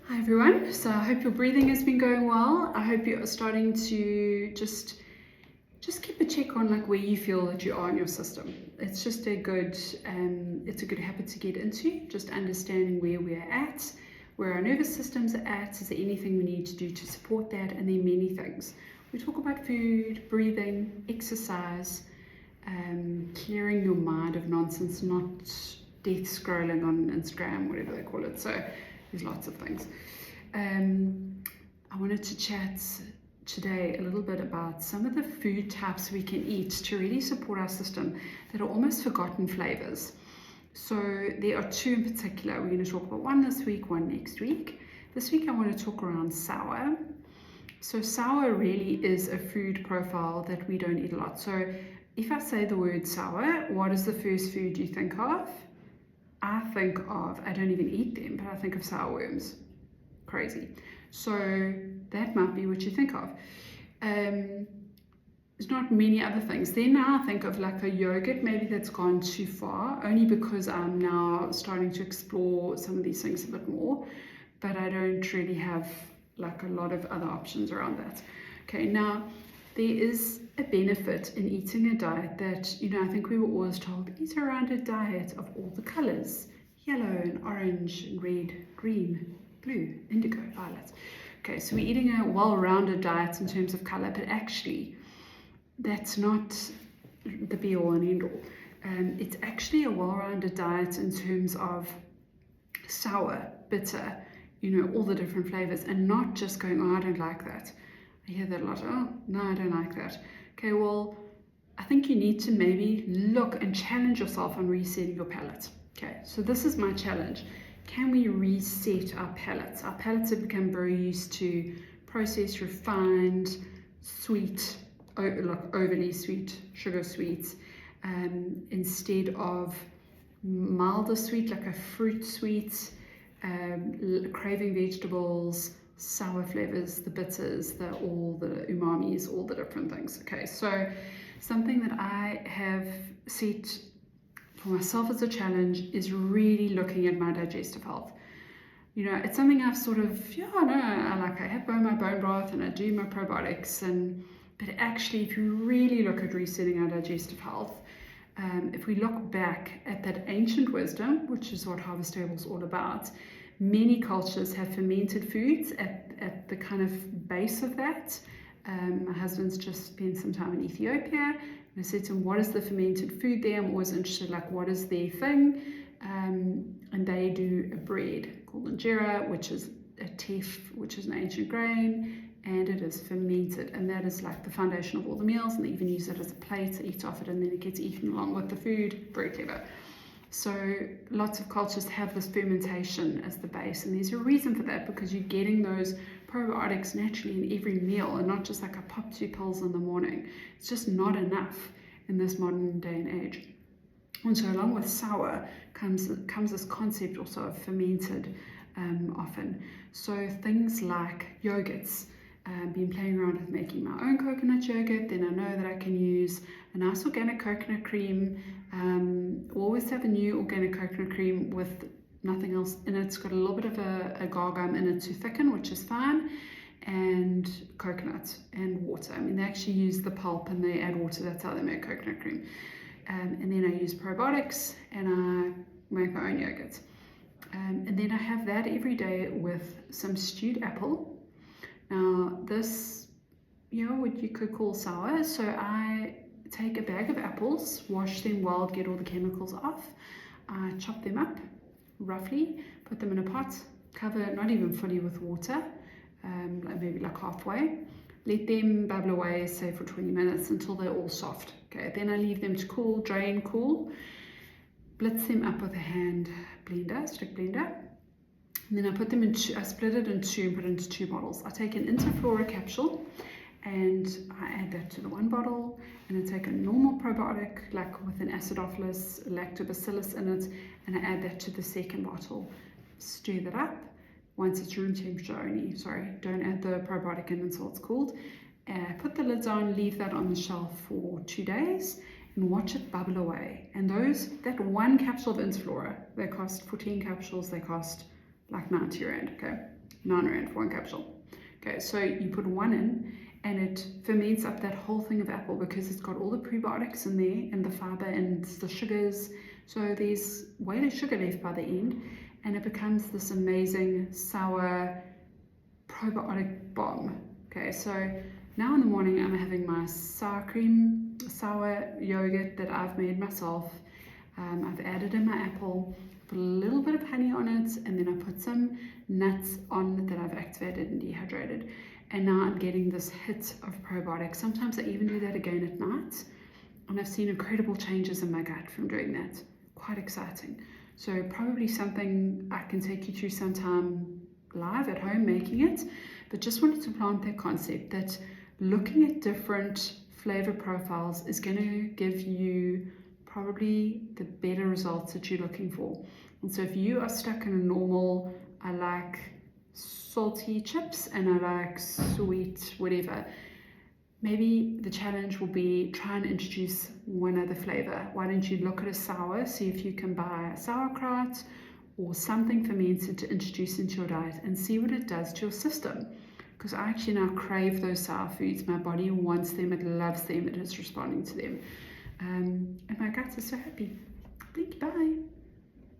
Hi everyone, so I hope your breathing has been going well. I hope you are starting to just keep a check on like where you feel that you are in your system. It's just a good habit to get into, just understanding where we're at, where our nervous systems are at, is there anything we need to do to support that, and there are many things. We talk about food, breathing, exercise, clearing your mind of nonsense, not death scrolling on Instagram, whatever they call it. So there's lots of things. I wanted to chat today a little bit about some of the food types we can eat to really support our system that are almost forgotten flavors. So there are two in particular. We're going to talk about one this week, one next week. This week I want to talk around sour. So sour really is a food profile that we don't eat a lot. So if I say the word sour, what is the first food you think of? I don't even eat them, but I think of sour worms. Crazy. So that might be what you think of. There's not many other things. Then now I think of like a yogurt, maybe that's gone too far, only because I'm now starting to explore some of these things a bit more, but I don't really have like a lot of other options around that. Okay, now there is a benefit in eating a diet that, I think we were always told, eat around a diet of all the colors, yellow and orange and red, green, blue, indigo, violet. Okay, so we're eating a well-rounded diet in terms of color, but actually that's not the be-all and end-all. It's actually a well-rounded diet in terms of sour, bitter, all the different flavors, and not just going, oh, I don't like that. I hear that a lot. Oh, no, I don't like that. Okay, well, I think you need to maybe look and challenge yourself on resetting your palate. Okay, so this is my challenge. Can we reset our palates? Our palates have become very used to processed, refined, sweet, like overly sweet, sugar sweets, instead of milder sweet, like a fruit sweet, craving vegetables, sour flavors, the bitters, all the umamis, all the different things. Okay, so something that I have set for myself as a challenge is really looking at my digestive health. It's something I've sort of, I have my bone broth and I do my probiotics, but actually if you really look at resetting our digestive health, if we look back at that ancient wisdom, which is what Harvest Table is all about, many cultures have fermented foods at the kind of base of that. My husband's just spent some time in Ethiopia, and I said to him, what is the fermented food there? I'm always interested, like, what is their thing? And they do a bread called injera, which is a teff, which is an ancient grain, and it is fermented, and that is like the foundation of all the meals, and they even use it as a plate to eat off it, and then it gets eaten along with the food. Very clever. So lots of cultures have this fermentation as the base, and there's a reason for that, because you're getting those probiotics naturally in every meal, and not just like I pop 2 pills in the morning. It's just not enough in this modern day and age. And so along with sour comes this concept also of fermented often. So things like yogurts. Been playing around with making my own coconut yogurt. Then I know that I can use a nice organic coconut cream. Always have a new organic coconut cream with nothing else in it. It's got a little bit of a agar gum in it to thicken, which is fine, and coconut and water. I mean, they actually use the pulp and they add water. That's how they make coconut cream. And then I use probiotics and I make my own yogurt. And then I have that every day with some stewed apple. Now this, what you could call sour. So I take a bag of apples, wash them well, get all the chemicals off. I chop them up roughly, put them in a pot, cover not even fully with water, maybe like halfway. Let them bubble away, say for 20 minutes until they're all soft. Okay, then I leave them to cool, drain, cool. Blitz them up with a hand blender, stick blender. And then I put them I split it in two and put it into 2 bottles. I take an Interflora capsule and I add that to the 1 bottle, and I take a normal probiotic, like with an acidophilus, lactobacillus in it, and I add that to the 2nd bottle. Stir that up. Once it's room temperature only, don't add the probiotic in until it's cooled. Put the lids on, leave that on the shelf for 2 days, and watch it bubble away. And that 1 capsule of Interflora, they cost 14 capsules, they cost like 90 Rand, okay? R9 for one capsule. Okay, so you put one in and it ferments up that whole thing of apple because it's got all the probiotics in there and the fiber and the sugars. So there's way less sugar left by the end, and it becomes this amazing sour probiotic bomb. Okay, so now in the morning I'm having my sour yogurt that I've made myself. I've added in my apple, put a little bit of honey on it, and then I put some nuts on that I've activated and dehydrated. And now I'm getting this hit of probiotics. Sometimes I even do that again at night, and I've seen incredible changes in my gut from doing that. Quite exciting. So probably something I can take you through sometime live at home making it, but just wanted to plant that concept that looking at different flavor profiles is going to give you probably the better results that you're looking for. And so if you are stuck in a normal, I like salty chips and I like sweet whatever, maybe the challenge will be try and introduce one other flavor. Why don't you look at a sour, see if you can buy a sauerkraut or something fermented to introduce into your diet and see what it does to your system. Because I actually now crave those sour foods. My body wants them, it loves them, it is responding to them. And my gut is so happy. Bye.